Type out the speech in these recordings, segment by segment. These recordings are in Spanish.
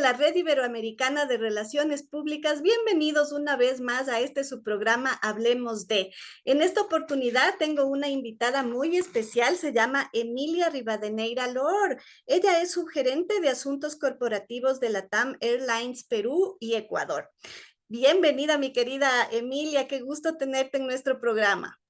la Red Iberoamericana de Relaciones Públicas. Bienvenidos una vez más a este su programa Hablemos de. En esta oportunidad tengo una invitada muy especial, se llama Emilia Rivadeneira Lor. Ella es subgerente de Asuntos Corporativos de la TAM Airlines Perú y Ecuador. Bienvenida, mi querida Emilia, qué gusto tenerte en nuestro programa.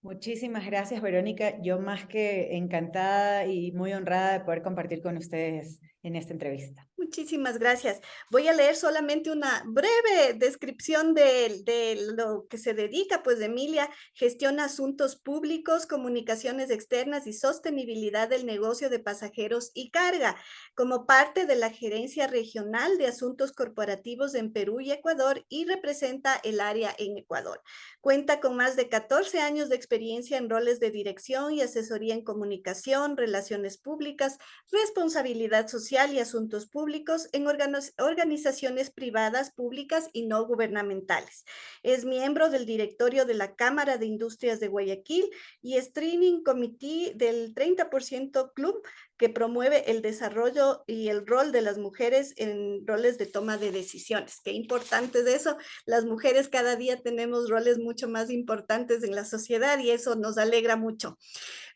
Muchísimas gracias, Verónica. Yo más que encantada y muy honrada de poder compartir con ustedes en esta entrevista. Muchísimas gracias. Voy a leer solamente una breve descripción de lo que se dedica, pues Emilia gestiona asuntos públicos, comunicaciones externas y sostenibilidad del negocio de pasajeros y carga, como parte de la Gerencia Regional de Asuntos Corporativos en Perú y Ecuador y representa el área en Ecuador. Cuenta con más de 14 años de experiencia en roles de dirección y asesoría en comunicación, relaciones públicas, responsabilidad social y asuntos públicos en organizaciones privadas, públicas y no gubernamentales. Es miembro del directorio de la Cámara de Industrias de Guayaquil y es Training Committee del 30% Club, que promueve el desarrollo y el rol de las mujeres en roles de toma de decisiones. Qué importante es eso. Las mujeres cada día tenemos roles mucho más importantes en la sociedad y eso nos alegra mucho.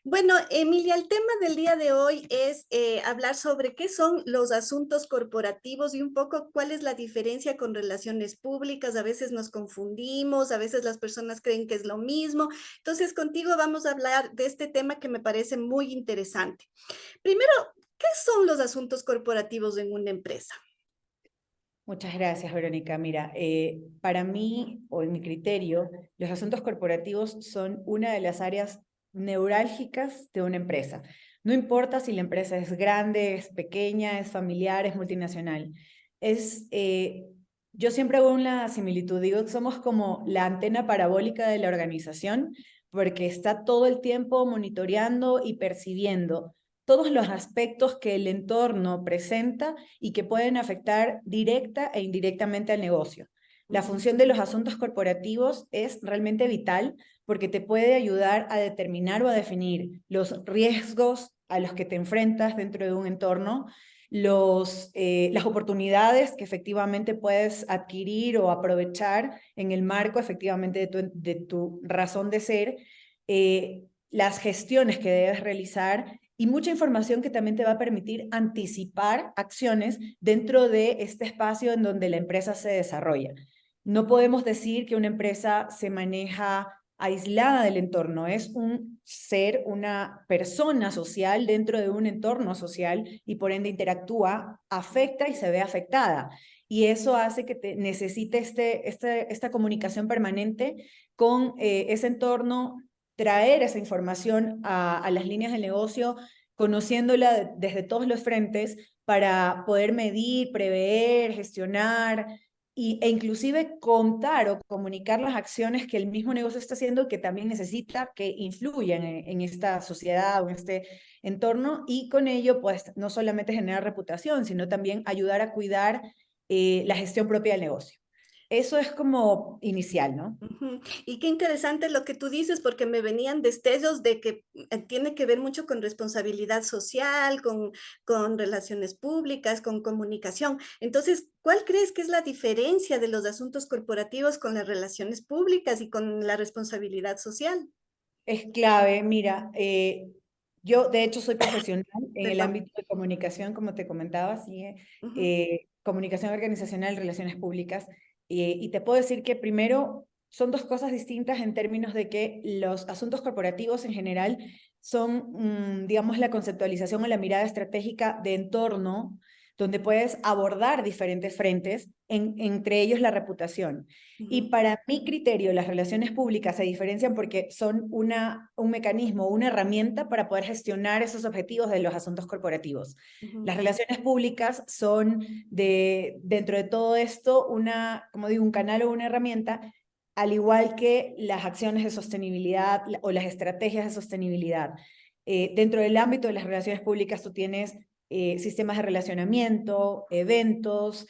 Bueno, Emilia, el tema del día de hoy es hablar sobre qué son los asuntos corporativos y un poco cuál es la diferencia con relaciones públicas. A veces nos confundimos, a veces las personas creen que es lo mismo. Entonces, contigo vamos a hablar de este tema que me parece muy interesante. Primero, ¿qué son los asuntos corporativos en una empresa? Muchas gracias, Verónica. Mira, para mí, o en mi criterio, los asuntos corporativos son una de las áreas neurálgicas de una empresa. No importa si la empresa es grande, es pequeña, es familiar, es multinacional. Yo siempre hago una similitud, digo que somos como la antena parabólica de la organización, porque está todo el tiempo monitoreando y percibiendo todos los aspectos que el entorno presenta y que pueden afectar directa e indirectamente al negocio. La función de los asuntos corporativos es realmente vital porque te puede ayudar a determinar o a definir los riesgos a los que te enfrentas dentro de un entorno, las oportunidades que efectivamente puedes adquirir o aprovechar en el marco efectivamente de tu razón de ser, las gestiones que debes realizar y mucha información que también te va a permitir anticipar acciones dentro de este espacio en donde la empresa se desarrolla. No podemos decir que una empresa se maneja aislada del entorno, es un ser, una persona social dentro de un entorno social y por ende interactúa, afecta y se ve afectada. Y eso hace que necesite esta comunicación permanente con ese entorno, traer esa información a las líneas de negocio, conociéndola desde todos los frentes para poder medir, prever, gestionar e inclusive contar o comunicar las acciones que el mismo negocio está haciendo que también necesita que influyan en esta sociedad o en este entorno y con ello pues no solamente generar reputación, sino también ayudar a cuidar la gestión propia del negocio. Eso es como inicial, ¿no? Y qué interesante lo que tú dices, porque me venían destellos de que tiene que ver mucho con responsabilidad social, con relaciones públicas, con comunicación. Entonces, ¿cuál crees que es la diferencia de los asuntos corporativos con las relaciones públicas y con la responsabilidad social? Es clave, mira, yo de hecho soy profesional en el Perdón. ámbito de comunicación, como te comentaba, sí, Ujú. comunicación organizacional, relaciones públicas, y te puedo decir que primero son dos cosas distintas en términos de que los asuntos corporativos en general son, digamos, la conceptualización o la mirada estratégica de entorno, donde puedes abordar diferentes frentes, entre ellos la reputación. Y Ujú. para mi criterio, las relaciones públicas se diferencian porque son un mecanismo, una herramienta para poder gestionar esos objetivos de los asuntos corporativos. Ujú. Las relaciones públicas son, dentro de todo esto, como digo, un canal o una herramienta, al igual que las acciones de sostenibilidad o las estrategias de sostenibilidad. Dentro del ámbito de las relaciones públicas, tú tienes sistemas de relacionamiento, eventos,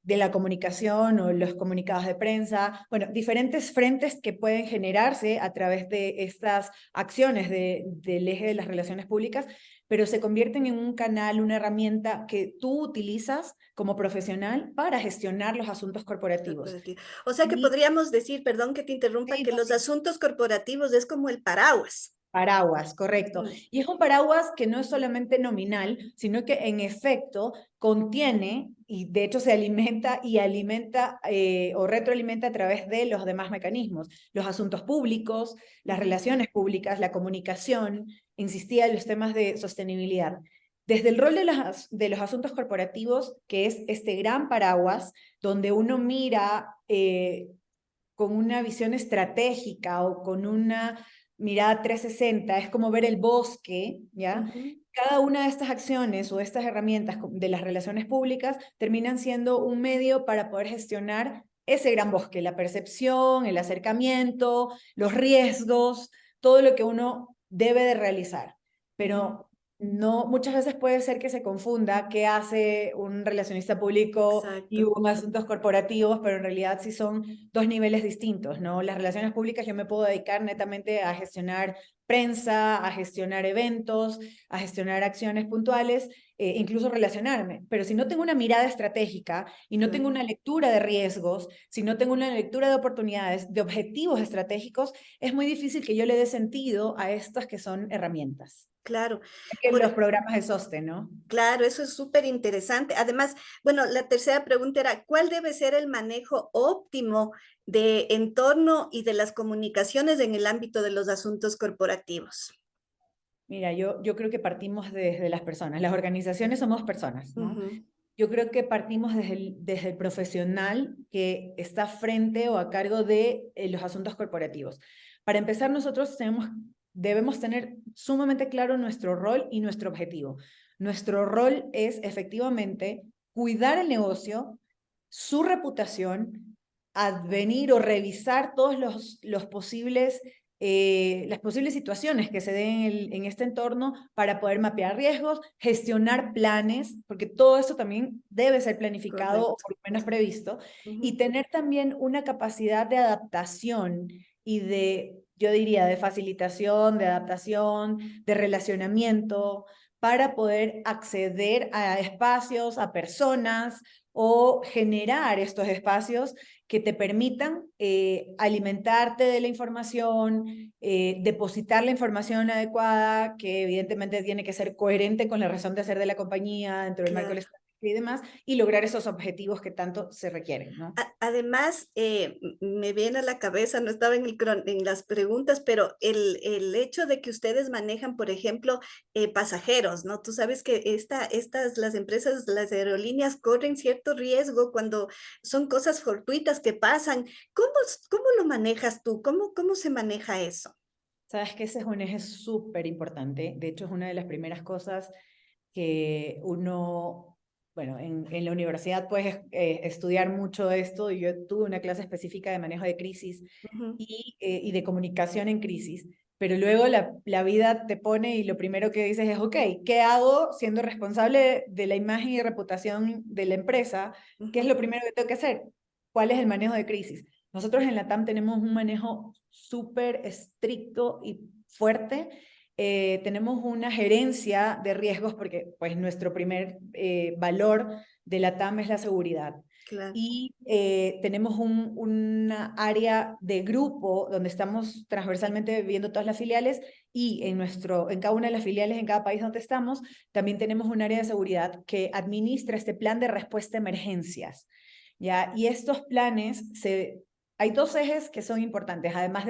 de la comunicación o los comunicados de prensa, bueno, diferentes frentes que pueden generarse a través de estas acciones del eje de las relaciones públicas, pero se convierten en un canal, una herramienta que tú utilizas como profesional para gestionar los asuntos corporativos. Corporativo. O sea que Y podríamos decir, perdón que te interrumpa, sí, que no, los sí. asuntos corporativos es como el paraguas. Paraguas, correcto. Mm, Y es un paraguas que no es solamente nominal, sino que en efecto contiene y de hecho se alimenta y alimenta o retroalimenta a través de los demás mecanismos, los asuntos públicos, las ujú, relaciones públicas, la comunicación, insistía en los temas de sostenibilidad. Desde el rol de los asuntos corporativos, que es este gran paraguas donde uno mira con una visión estratégica o con una mirada 360, es como ver el bosque, ¿ya? ujú. Cada una de estas acciones o estas herramientas de las relaciones públicas terminan siendo un medio para poder gestionar ese gran bosque, la percepción, el acercamiento, los riesgos, todo lo que uno debe de realizar. Ujú. Pero no, muchas veces puede ser que se confunda qué hace un relacionista público y Exacto. un asuntos corporativos, pero en realidad sí son dos niveles distintos, ¿no? Las relaciones públicas yo me puedo dedicar netamente a gestionar prensa, a gestionar eventos, a gestionar acciones puntuales, incluso relacionarme. Pero si no tengo una mirada estratégica y no tengo Claro. una lectura de riesgos, si no tengo una lectura de oportunidades, de objetivos estratégicos, es muy difícil que yo le dé sentido a estas que son herramientas. Claro. Es que Por, los programas de SOSTE, ¿no? claro, eso es súper interesante. Además, bueno, la tercera pregunta era, ¿cuál debe ser el manejo óptimo de entorno y de las comunicaciones en el ámbito de los asuntos corporativos? Mira, yo creo que partimos desde las personas. Las organizaciones somos personas, ¿no? Ujú, Yo creo que partimos desde el profesional que está frente o a cargo de los asuntos corporativos. Para empezar, nosotros debemos tener sumamente claro nuestro rol y nuestro objetivo. Nuestro rol es efectivamente cuidar el negocio, su reputación, advenir o revisar todos los posibles las posibles situaciones que se den en este entorno para poder mapear riesgos, gestionar planes, porque todo eso también debe ser planificado o correcto. por lo menos previsto, y Ujú, tener también una capacidad de adaptación y yo diría, de facilitación, de adaptación, de relacionamiento, para poder acceder a espacios, a personas o generar estos espacios que te permitan alimentarte de la información, depositar la información adecuada, que evidentemente tiene que ser coherente con la razón de ser de la compañía, dentro del marco del claro. estrategia y demás, y lograr esos objetivos que tanto se requieren, ¿no? Además, me viene a la cabeza, no estaba en, en las preguntas, pero el hecho de que ustedes manejan, por ejemplo, pasajeros, ¿no? Tú sabes que las empresas, las aerolíneas corren cierto riesgo cuando son cosas fortuitas que pasan. ¿Cómo lo manejas tú? ¿Cómo se maneja eso? Sabes que ese es un eje súper importante. De hecho, es una de las primeras cosas que uno, bueno, en la universidad puedes estudiar mucho esto. Y yo tuve una clase específica de manejo de crisis Ujú, y de comunicación en crisis. Pero luego la vida te pone y lo primero que dices es, ok, ¿qué hago siendo responsable de la imagen y reputación de la empresa? ¿Qué es ujú, lo primero que tengo que hacer? ¿Cuál es el manejo de crisis? Nosotros en la TAM tenemos un manejo súper estricto y fuerte. Tenemos una gerencia de riesgos porque pues nuestro primer valor de la TAM es la seguridad. claro. Y tenemos una área de grupo donde estamos transversalmente viendo todas las filiales y en cada una de las filiales, en cada país donde estamos, también tenemos un área de seguridad que administra este plan de respuesta a emergencias. ¿Ya? Y estos planes hay dos ejes que son importantes, además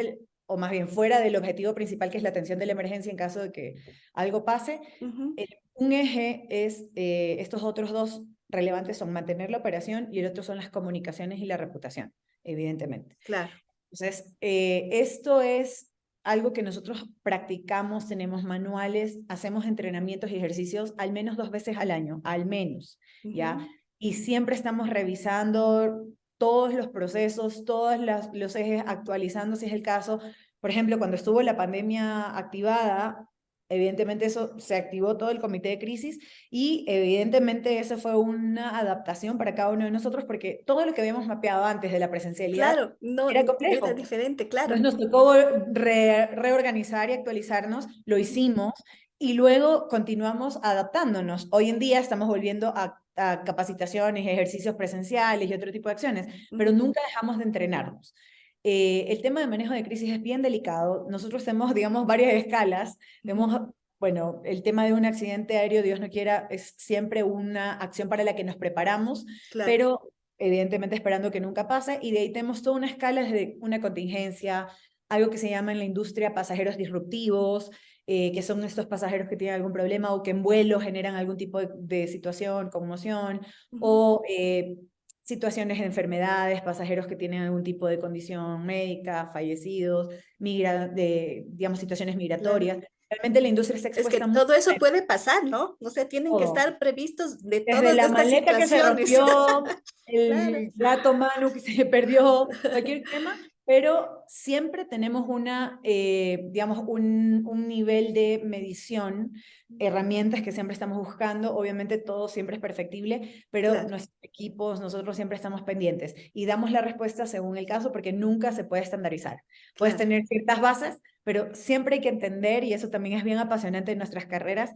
o más bien fuera del objetivo principal, que es la atención de la emergencia en caso de que algo pase. Ujú, Un eje es, estos otros dos relevantes son mantener la operación y el otro son las comunicaciones y la reputación, evidentemente. claro. Entonces, esto es algo que nosotros practicamos, tenemos manuales, hacemos entrenamientos y ejercicios al menos 2 veces al año, al menos, ¿ya? Ujú, Y siempre estamos revisando todos los procesos, todos los ejes, actualizando si es el caso. Por ejemplo, cuando estuvo la pandemia activada, Evidentemente eso se activó todo el comité de crisis y evidentemente eso fue una adaptación para cada uno de nosotros porque todo lo que habíamos mapeado antes de la presencialidad Claro, no, era era complejo. diferente, claro. Entonces nos tocó reorganizar y actualizarnos, lo Ujú, hicimos y luego continuamos adaptándonos. Hoy en día estamos volviendo a capacitaciones, ejercicios presenciales y otro tipo de acciones, pero ujú, nunca dejamos de entrenarnos. El tema de manejo de crisis es bien delicado. Nosotros tenemos, digamos, varias escalas. ujú, Tenemos, bueno, el tema de un accidente aéreo, Dios no quiera, es siempre una acción para la que nos preparamos, claro. pero evidentemente esperando que nunca pase, y de ahí tenemos toda una escala desde una contingencia, algo que se llama en la industria pasajeros disruptivos, que son estos pasajeros que tienen algún problema o que en vuelo generan algún tipo de situación, conmoción, Ujú, o situaciones de enfermedades, pasajeros que tienen algún tipo de condición médica, fallecidos, digamos, situaciones claro. migratorias. Realmente la industria está Es que expuesta mucho todo a eso puede pasar, ¿no? O sea, tienen que todo. estar previstos de Desde todas la estas maleta que se situaciones. rompió, Claro, el gato Manu que se perdió, cualquier tema, pero siempre tenemos digamos, un nivel de medición, herramientas que siempre estamos buscando. Obviamente todo siempre es perfectible, pero claro, nuestros equipos, nosotros siempre estamos pendientes y damos la respuesta según el caso porque nunca se puede estandarizar. Puedes claro, tener ciertas bases, pero siempre hay que entender, y eso también es bien apasionante en nuestras carreras,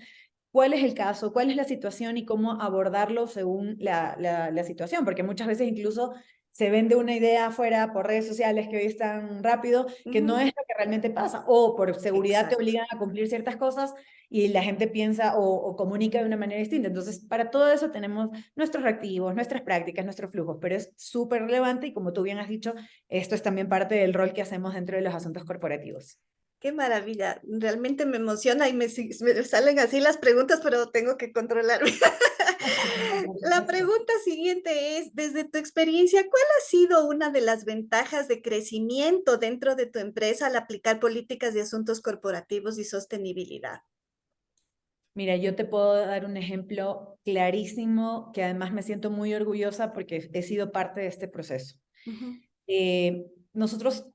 cuál es el caso, cuál es la situación y cómo abordarlo según la situación, porque muchas veces incluso se vende una idea afuera por redes sociales que hoy es tan rápido que no ujú, es lo que realmente pasa, o por seguridad te exacto. obligan a cumplir ciertas cosas y la gente piensa o comunica de una manera distinta. Entonces, para todo eso tenemos nuestros reactivos, nuestras prácticas, nuestros flujos, pero es súper relevante y como tú bien has dicho, esto es también parte del rol que hacemos dentro de los asuntos corporativos. Qué maravilla. Realmente me emociona y me salen así las preguntas, pero tengo que controlarme. Por La supuesto. pregunta siguiente es, desde tu experiencia, ¿cuál ha sido una de las ventajas de crecimiento dentro de tu empresa al aplicar políticas de asuntos corporativos y sostenibilidad? Mira, yo te puedo dar un ejemplo clarísimo que además me siento muy orgullosa porque he sido parte de este proceso. Ujú, Nosotros,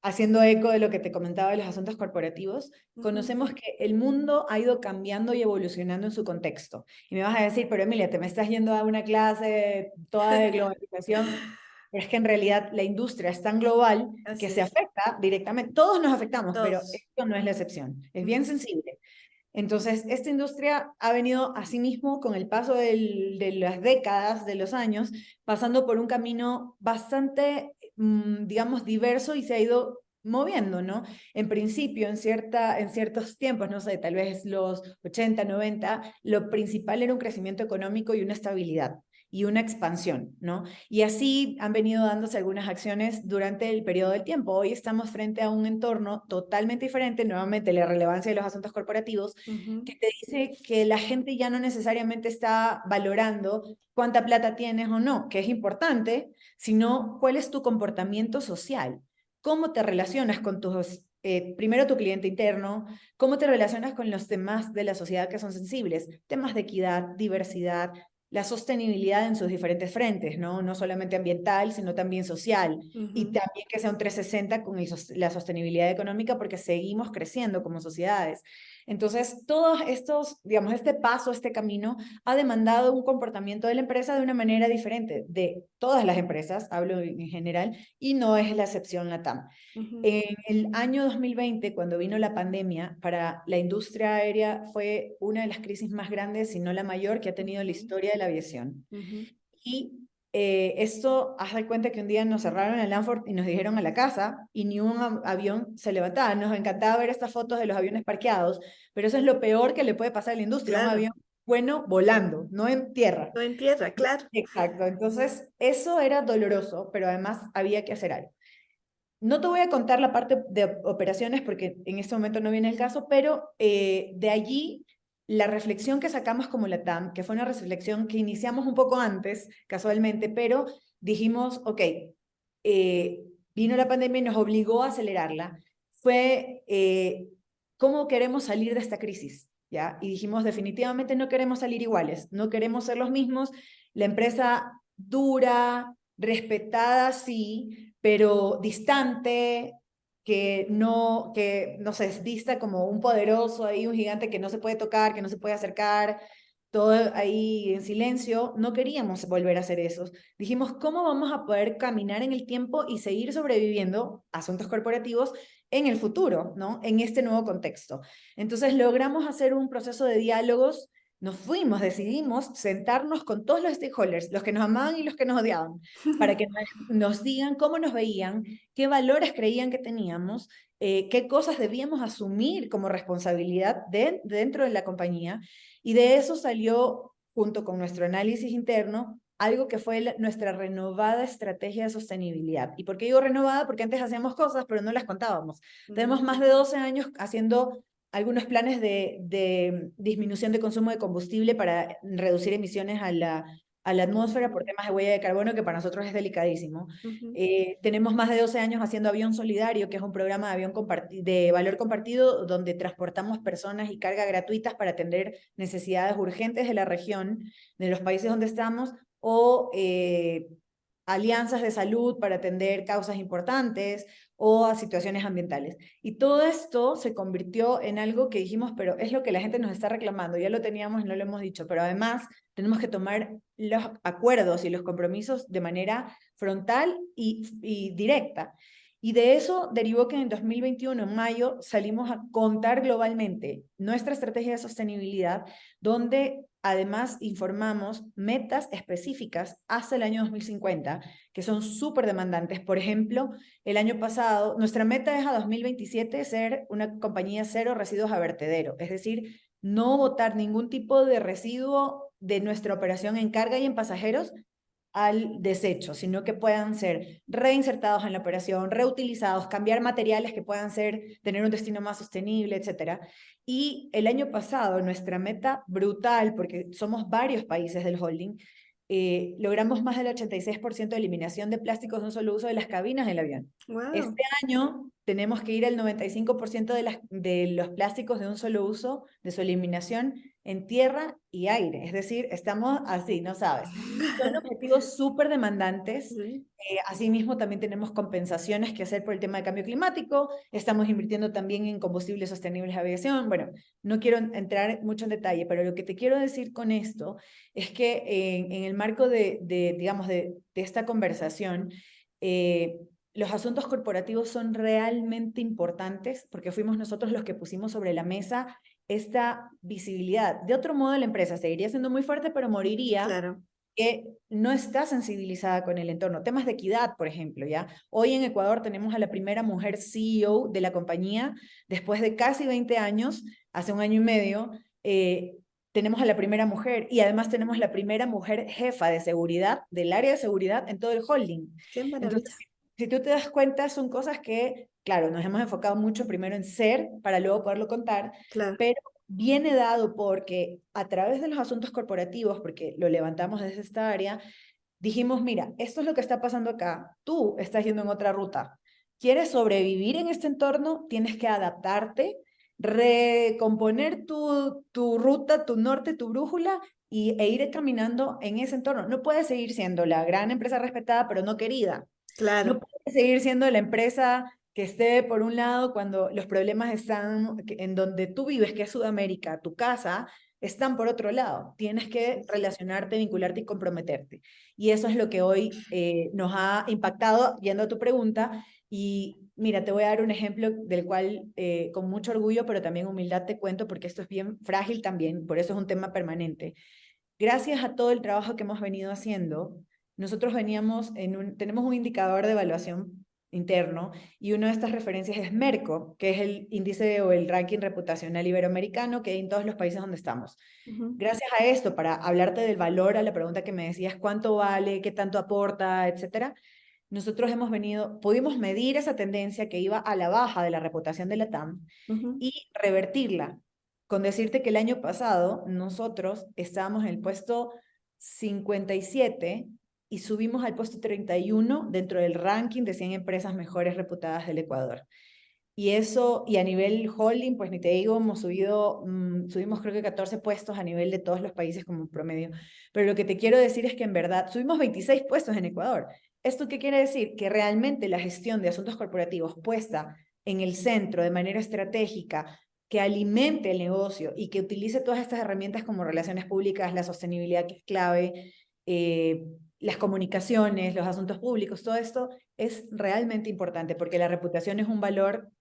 haciendo eco de lo que te comentaba de los asuntos corporativos, ujú. conocemos que el mundo ha ido cambiando y evolucionando en su contexto. Y me vas a decir, pero Emilia, te me estás yendo a una clase toda de globalización, pero es que en realidad la industria es tan global que Así se es, afecta directamente. Todos nos afectamos, pero todos. esto no es la excepción. Es bien Ujú, sensible. Entonces, esta industria ha venido asimismo con el paso de las décadas, de los años, pasando por un camino bastante, digamos, diverso y se ha ido moviendo, ¿no? En principio, en ciertos tiempos, no sé, tal vez los 80, 90, lo principal era un crecimiento económico y una estabilidad y una expansión, ¿no? Y así han venido dándose algunas acciones durante el periodo del tiempo. Hoy estamos frente a un entorno totalmente diferente, nuevamente la relevancia de los asuntos corporativos, ujú, que te dice que la gente ya no necesariamente está valorando cuánta plata tienes o no, que es importante, sino cuál es tu comportamiento social, cómo te relacionas con tus, primero tu cliente interno, cómo te relacionas con los demás de la sociedad que son sensibles, temas de equidad, diversidad, la sostenibilidad en sus diferentes frentes, ¿no? No solamente ambiental, sino también social, y ujú. también que sea un 360 con la sostenibilidad económica porque seguimos creciendo como sociedades. Entonces, todos estos, digamos, este paso, este camino, ha demandado un comportamiento de la empresa de una manera diferente, de todas las empresas, hablo en general, y no es la excepción LATAM. Ujú, En el año 2020, cuando vino la pandemia, para la industria aérea fue una de las crisis más grandes, si no la mayor, que ha tenido la ujú, historia de la aviación. ujú. Y esto, haz de cuenta que un día nos cerraron el Lanford y nos dijeron a la casa y ni un avión se levantaba. Nos encantaba ver estas fotos de los aviones parqueados, pero eso es lo peor que le puede pasar a la industria, un Claro, avión bueno volando, no en tierra. no en tierra, claro. Exacto, entonces eso era doloroso, pero además había que hacer algo. No te voy a contar la parte de operaciones porque en este momento no viene el caso, pero de allí la reflexión que sacamos como la TAM, que fue una reflexión que iniciamos un poco antes, casualmente, pero dijimos, ok, vino la pandemia y nos obligó a acelerarla, fue cómo queremos salir de esta crisis, ¿ya? Y dijimos, definitivamente no queremos salir iguales, no queremos ser los mismos, la empresa dura, respetada, sí, pero distante, que no se vista como un poderoso ahí, un gigante que no se puede tocar, que no se puede acercar, todo ahí en silencio. No queríamos volver a hacer eso. Dijimos, ¿cómo vamos a poder caminar en el tiempo y seguir sobreviviendo asuntos corporativos en el futuro, ¿no? En este nuevo contexto. Entonces logramos hacer un proceso de diálogos. Nos fuimos, decidimos sentarnos con todos los stakeholders, los que nos amaban y los que nos odiaban, para que nos digan cómo nos veían, qué valores creían que teníamos, qué cosas debíamos asumir como responsabilidad dentro de la compañía. Y de eso salió, junto con nuestro análisis interno, algo que fue nuestra renovada estrategia de sostenibilidad. ¿Y por qué digo renovada? Porque antes hacíamos cosas, pero no las contábamos. Tenemos más de 12 años haciendo algunos planes de disminución de consumo de combustible para reducir emisiones a la atmósfera por temas de huella de carbono, que para nosotros es delicadísimo. Tenemos más de 12 años haciendo Avión Solidario, que es un programa de, de valor compartido donde transportamos personas y carga gratuitas para atender necesidades urgentes de la región, de los países donde estamos, o alianzas de salud para atender causas importantes o a situaciones ambientales. Y todo esto se convirtió en algo que dijimos, pero es lo que la gente nos está reclamando, ya lo teníamos y no lo hemos dicho, pero además tenemos que tomar los acuerdos y los compromisos de manera frontal y directa. Y de eso derivó que en 2021, en mayo, salimos a contar globalmente nuestra estrategia de sostenibilidad, donde además informamos metas específicas hasta el año 2050, que son súper demandantes. Por ejemplo, el año pasado, nuestra meta es a 2027 ser una compañía cero residuos a vertedero, es decir, no botar ningún tipo de residuo de nuestra operación en carga y en pasajeros al desecho, sino que puedan ser reinsertados en la operación, reutilizados, cambiar materiales que puedan ser, tener un destino más sostenible, etcétera. Y el año pasado, nuestra meta brutal, porque somos varios países del holding, logramos más del 86% de eliminación de plásticos de un solo uso de las cabinas del avión. Wow. Este año tenemos que ir al 95% de los plásticos de un solo uso, de su eliminación en tierra y aire. Es decir, estamos así, no sabes. Son objetivos súper demandantes. Asimismo, también tenemos compensaciones que hacer por el tema de cambio climático. Estamos invirtiendo también en combustibles sostenibles de aviación. Bueno, no quiero entrar mucho en detalle, pero lo que te quiero decir con esto es que en el marco digamos, de esta conversación, los asuntos corporativos son realmente importantes porque fuimos nosotros los que pusimos sobre la mesa esta visibilidad. De otro modo, la empresa seguiría siendo muy fuerte, pero moriría. Claro. Que no está sensibilizada con el entorno. Temas de equidad, por ejemplo, ¿ya? Hoy en Ecuador tenemos a la primera mujer CEO de la compañía, después de casi 20 años, hace un año y medio, tenemos a la primera mujer y además tenemos la primera mujer jefa de seguridad, del área de seguridad en todo el holding. Qué maravilla. Entonces, si tú te das cuenta, son cosas que, claro, nos hemos enfocado mucho primero en ser para luego poderlo contar, Claro. pero viene dado porque a través de los asuntos corporativos, porque lo levantamos desde esta área, dijimos, mira, esto es lo que está pasando acá, tú estás yendo en otra ruta. ¿Quieres sobrevivir en este entorno? Tienes que adaptarte, recomponer tu ruta, tu norte, tu brújula e ir caminando en ese entorno. No puedes seguir siendo la gran empresa respetada, pero no querida. Claro. No puedes seguir siendo la empresa que esté por un lado cuando los problemas están en donde tú vives, que es Sudamérica, tu casa, están por otro lado. Tienes que relacionarte, vincularte y comprometerte. Y eso es lo que hoy nos ha impactado, yendo a tu pregunta. Y mira, te voy a dar un ejemplo del cual con mucho orgullo, pero también humildad te cuento, porque esto es bien frágil también, por eso es un tema permanente. Gracias a todo el trabajo que hemos venido haciendo, nosotros tenemos un indicador de evaluación interno y una de estas referencias es Merco, que es el índice o el ranking reputacional iberoamericano que hay en todos los países donde estamos. Gracias a esto, para hablarte del valor, a la pregunta que me decías, ¿cuánto vale? ¿Qué tanto aporta? Etcétera. Nosotros pudimos medir esa tendencia que iba a la baja de la reputación de la TAM y revertirla. Con decirte que el año pasado nosotros estábamos en el puesto 57 y subimos al puesto 31 dentro del ranking de 100 empresas mejores reputadas del Ecuador. Y eso, y a nivel holding, pues ni te digo, subimos creo que 14 puestos a nivel de todos los países como promedio. Pero lo que te quiero decir es que en verdad subimos 26 puestos en Ecuador. ¿Esto qué quiere decir? Que realmente la gestión de asuntos corporativos puesta en el centro de manera estratégica, que alimente el negocio y que utilice todas estas herramientas como relaciones públicas, la sostenibilidad que es clave, eh, las comunicaciones, los asuntos públicos, todo esto es realmente importante porque la reputación es un valor,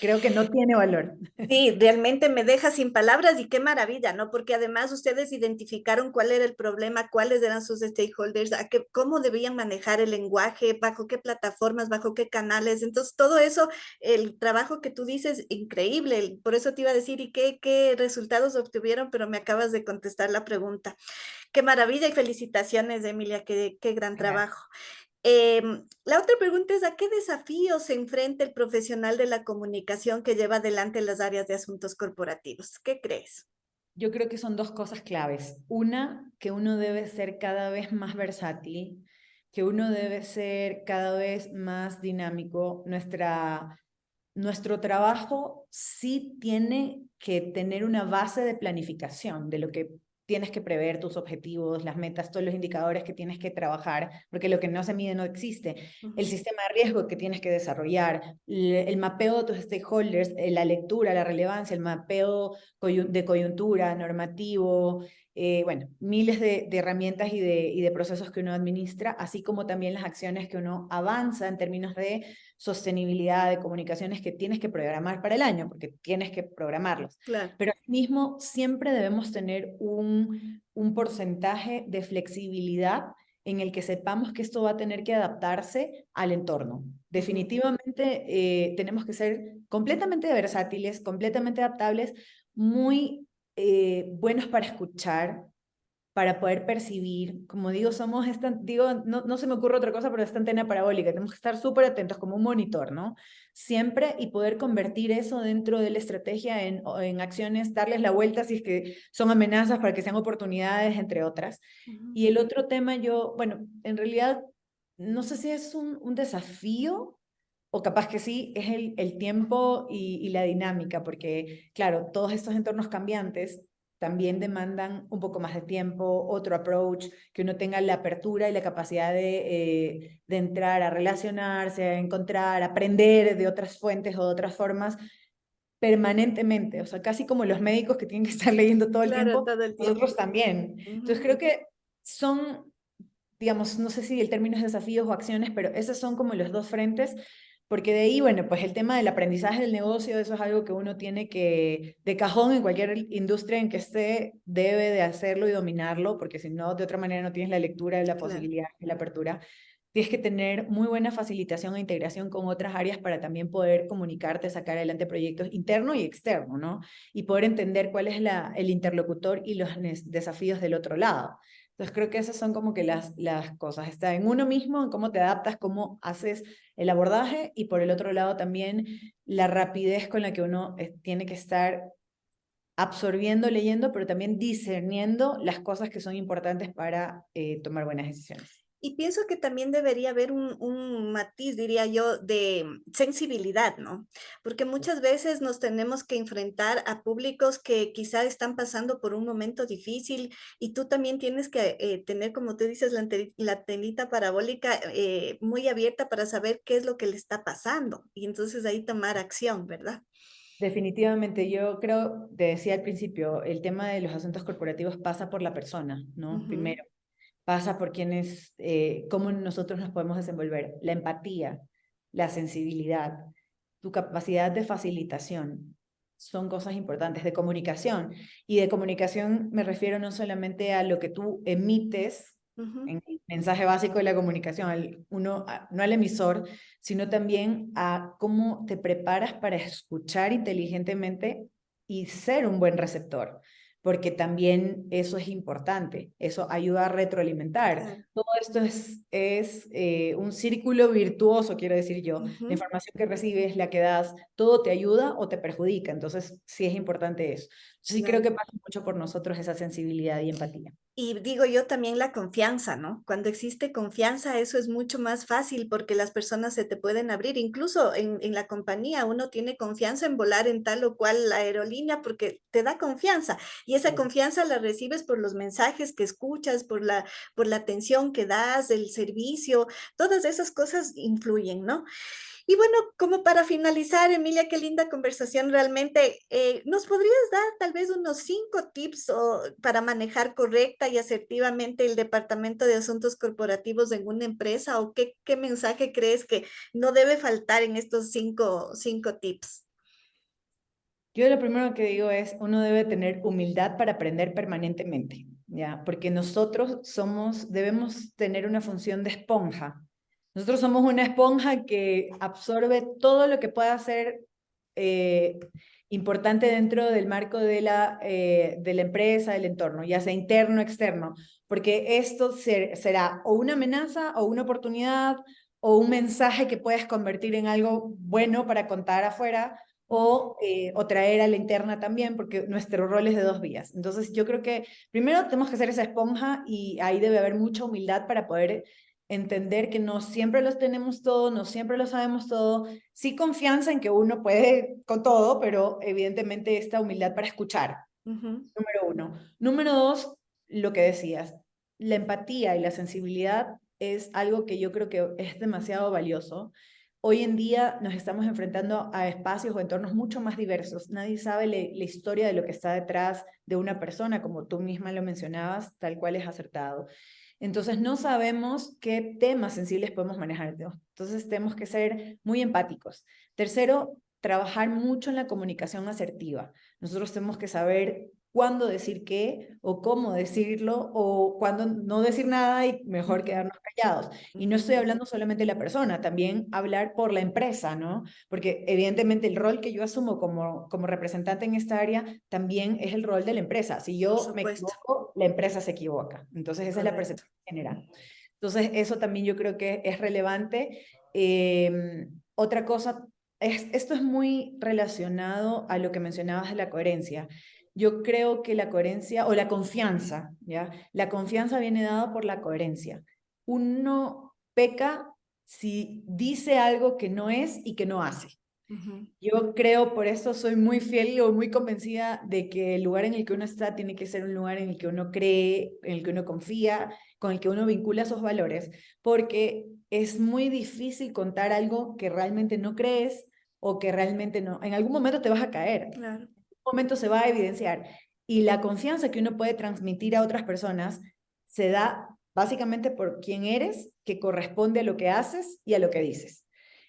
creo que no tiene valor. Sí, realmente me deja sin palabras y qué maravilla, ¿no? Porque además ustedes identificaron cuál era el problema, cuáles eran sus stakeholders, cómo debían manejar el lenguaje, bajo qué plataformas, bajo qué canales. Entonces, todo eso, el trabajo que tú dices, increíble. Por eso te iba a decir, ¿y qué resultados obtuvieron? Pero me acabas de contestar la pregunta. Qué maravilla y felicitaciones, Emilia, qué gran trabajo. La otra pregunta es, ¿a qué desafíos se enfrenta el profesional de la comunicación que lleva adelante las áreas de asuntos corporativos? ¿Qué crees? Yo creo que son dos cosas claves. Una, que uno debe ser cada vez más versátil, que uno debe ser cada vez más dinámico. Nuestro trabajo sí tiene que tener una base de planificación de lo que tienes que prever, tus objetivos, las metas, todos los indicadores que tienes que trabajar, porque lo que no se mide no existe. El Ujú. sistema de riesgo que tienes que desarrollar, el mapeo de tus stakeholders, la lectura, la relevancia, el mapeo de coyuntura, normativo, bueno, miles de herramientas y de procesos que uno administra, así como también las acciones que uno avanza en términos de sostenibilidad, de comunicaciones que tienes que programar para el año, porque tienes que programarlos. Claro. Pero asimismo, siempre debemos tener un porcentaje de flexibilidad en el que sepamos que esto va a tener que adaptarse al entorno. Ujú. Definitivamente tenemos que ser completamente versátiles, completamente adaptables, muy buenos para escuchar, para poder percibir. Como digo, somos esta, digo, no se me ocurre otra cosa, pero esta antena parabólica, tenemos que estar súper atentos como un monitor, ¿no? Siempre y poder convertir eso dentro de la estrategia en acciones, darles la vuelta si es que son amenazas para que sean oportunidades, entre otras. Ujú. Y el otro tema yo, bueno, en realidad, no sé si es un desafío o capaz que sí, es el tiempo y la dinámica, porque claro, todos estos entornos cambiantes también demandan un poco más de tiempo, otro approach, que uno tenga la apertura y la capacidad de entrar a relacionarse, a encontrar, a aprender de otras fuentes o de otras formas permanentemente, o sea, casi como los médicos que tienen que estar leyendo todo el Claro, tiempo, todo el tiempo. nosotros también. Entonces Ujú. creo que son, digamos, no sé si el término es desafíos o acciones, pero esos son como los dos frentes, porque de ahí, bueno, pues el tema del aprendizaje del negocio, eso es algo que uno tiene que, de cajón en cualquier industria en que esté, debe de hacerlo y dominarlo, porque si no, de otra manera no tienes la lectura, la Claro. posibilidad, la apertura. Tienes que tener muy buena facilitación e integración con otras áreas para también poder comunicarte, sacar adelante proyectos interno y externo, ¿no? Y poder entender cuál es el interlocutor y los desafíos del otro lado. Entonces creo que esas son como que las cosas. Está en uno mismo, en cómo te adaptas, cómo haces el abordaje y por el otro lado también la rapidez con la que uno tiene que estar absorbiendo, leyendo, pero también discerniendo las cosas que son importantes para tomar buenas decisiones. Y pienso que también debería haber un matiz, diría yo, de sensibilidad, ¿no? Porque muchas veces nos tenemos que enfrentar a públicos que quizá están pasando por un momento difícil y tú también tienes que tener, como tú dices, la telita parabólica muy abierta para saber qué es lo que le está pasando y entonces ahí tomar acción, ¿verdad? Definitivamente, yo creo, te decía al principio, el tema de los asuntos corporativos pasa por la persona, ¿no? Ujú. Primero, pasa por quienes, cómo nosotros nos podemos desenvolver, la empatía, la sensibilidad, tu capacidad de facilitación, son cosas importantes, de comunicación. Y de comunicación me refiero no solamente a lo que tú emites Ujú. en el mensaje básico de la comunicación, no al emisor, sino también a cómo te preparas para escuchar inteligentemente y ser un buen receptor, porque también eso es importante, eso ayuda a retroalimentar. Claro. Todo esto es un círculo virtuoso, quiero decir yo. La Ujú. información que recibes, la que das, todo te ayuda o te perjudica, entonces sí es importante eso. Sí creo Claro. que pasa mucho por nosotros esa sensibilidad y empatía. Y digo yo también la confianza, ¿no? Cuando existe confianza, eso es mucho más fácil porque las personas se te pueden abrir. Incluso en la compañía uno tiene confianza en volar en tal o cual aerolínea porque te da confianza y esa confianza la recibes por los mensajes que escuchas, por la atención que das, el servicio, todas esas cosas influyen, ¿no? Y bueno, como para finalizar, Emilia, qué linda conversación realmente. ¿Nos podrías dar tal vez unos 5 tips para manejar correcta y asertivamente el Departamento de Asuntos Corporativos en una empresa? ¿O qué mensaje crees que no debe faltar en estos cinco tips? Yo lo primero que digo es, uno debe tener humildad para aprender permanentemente, ¿ya? Porque nosotros debemos tener una función de esponja. Nosotros somos una esponja que absorbe todo lo que pueda ser eh, importante dentro del marco de la empresa, del entorno, ya sea interno o externo, porque esto será o una amenaza o una oportunidad o un mensaje que puedes convertir en algo bueno para contar afuera o traer a la interna también, porque nuestro rol es de dos vías. Entonces, yo creo que primero tenemos que ser esa esponja y ahí debe haber mucha humildad para poder entender que no siempre los tenemos todo, no siempre lo sabemos todo, sí confianza en que uno puede con todo, pero evidentemente esta humildad para escuchar, Ujú. número uno. Número dos, lo que decías, la empatía y la sensibilidad es algo que yo creo que es demasiado valioso. Hoy en día nos estamos enfrentando a espacios o entornos mucho más diversos. Nadie sabe la historia de lo que está detrás de una persona, como tú misma lo mencionabas, tal cual es acertado. Entonces no sabemos qué temas sensibles podemos manejar, ¿no? Entonces tenemos que ser muy empáticos. Tercero, trabajar mucho en la comunicación asertiva. Nosotros tenemos que saber cuándo decir qué o cómo decirlo o cuándo no decir nada y mejor Ujú. quedarnos callados. Y no Ujú. estoy hablando solamente de la persona, también hablar por la empresa, ¿no? Porque evidentemente el rol que yo asumo como representante en esta área también es el rol de la empresa. Si Por yo me supuesto, equivoco, la empresa se equivoca. Entonces esa es la correcto. percepción general. Entonces eso también yo creo que es relevante. Otra cosa, esto es muy relacionado a lo que mencionabas de la coherencia. Yo creo que la coherencia o la confianza, ¿ya? La confianza viene dada por la coherencia. Uno peca si dice algo que no es y que no hace. Ujú. Yo creo, por eso soy muy fiel o muy convencida de que el lugar en el que uno está tiene que ser un lugar en el que uno cree, en el que uno confía, con el que uno vincula sus valores, porque es muy difícil contar algo que realmente no crees o que realmente no. En algún momento te vas a caer, en Claro. algún momento se va a evidenciar. Y la confianza que uno puede transmitir a otras personas se da básicamente por quién eres, que corresponde a lo que haces y a lo que dices.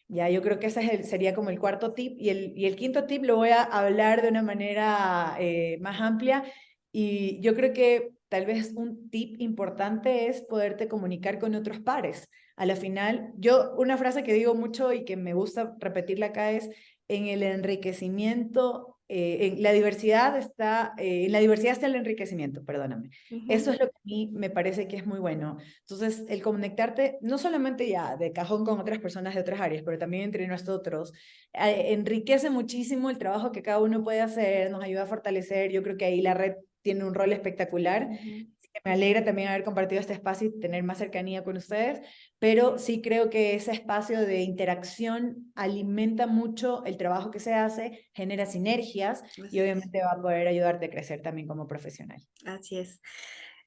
Ya, yo creo que ese sería como el cuarto tip. Y el quinto tip lo voy a hablar de una manera más amplia. Y yo creo que tal vez un tip importante es poderte comunicar con otros pares. A la final, una frase que digo mucho y que me gusta repetirla acá es, en el enriquecimiento, en la diversidad está el enriquecimiento, perdóname. Eso Ujú. es lo que a mí me parece que es muy bueno. Entonces, el conectarte no solamente ya de cajón con otras personas de otras áreas, pero también entre nosotros, enriquece muchísimo el trabajo que cada uno puede hacer, nos ayuda a fortalecer. Yo creo que ahí la red tiene un rol espectacular. Ujú. Así que me alegra también haber compartido este espacio y tener más cercanía con ustedes, pero sí creo que ese espacio de interacción alimenta mucho el trabajo que se hace, genera sinergias y Así es. obviamente va a poder ayudarte a crecer también como profesional. Así es.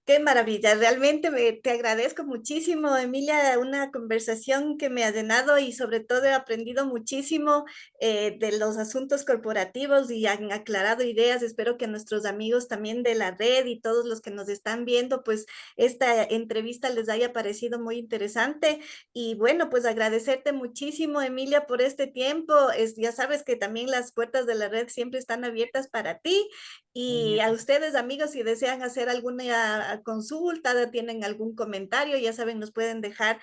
Qué maravilla, realmente te agradezco muchísimo, Emilia, una conversación que me ha llenado y sobre todo he aprendido muchísimo de los asuntos corporativos y han aclarado ideas. Espero que a nuestros amigos también de la red y todos los que nos están viendo, pues esta entrevista les haya parecido muy interesante. Y bueno, pues agradecerte muchísimo, Emilia, por este tiempo. Ya sabes que también las puertas de la red siempre están abiertas para ti. Y a Genial. ustedes, amigos, si desean hacer alguna consulta, tienen algún comentario, ya saben, nos pueden dejar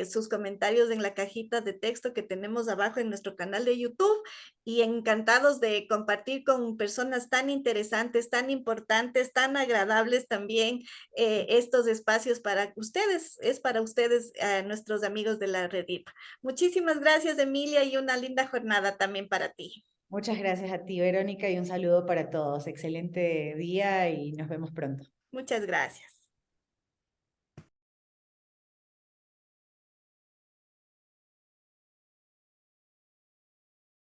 sus comentarios en la cajita de texto que tenemos abajo en nuestro canal de YouTube. Y encantados de compartir con personas tan interesantes, tan importantes, tan agradables también estos espacios para ustedes, es para ustedes, nuestros amigos de la Redip. Muchísimas gracias, Emilia, y una linda jornada también para ti. Muchas gracias a ti, Verónica, y un saludo para todos. Excelente día y nos vemos pronto. Muchas gracias.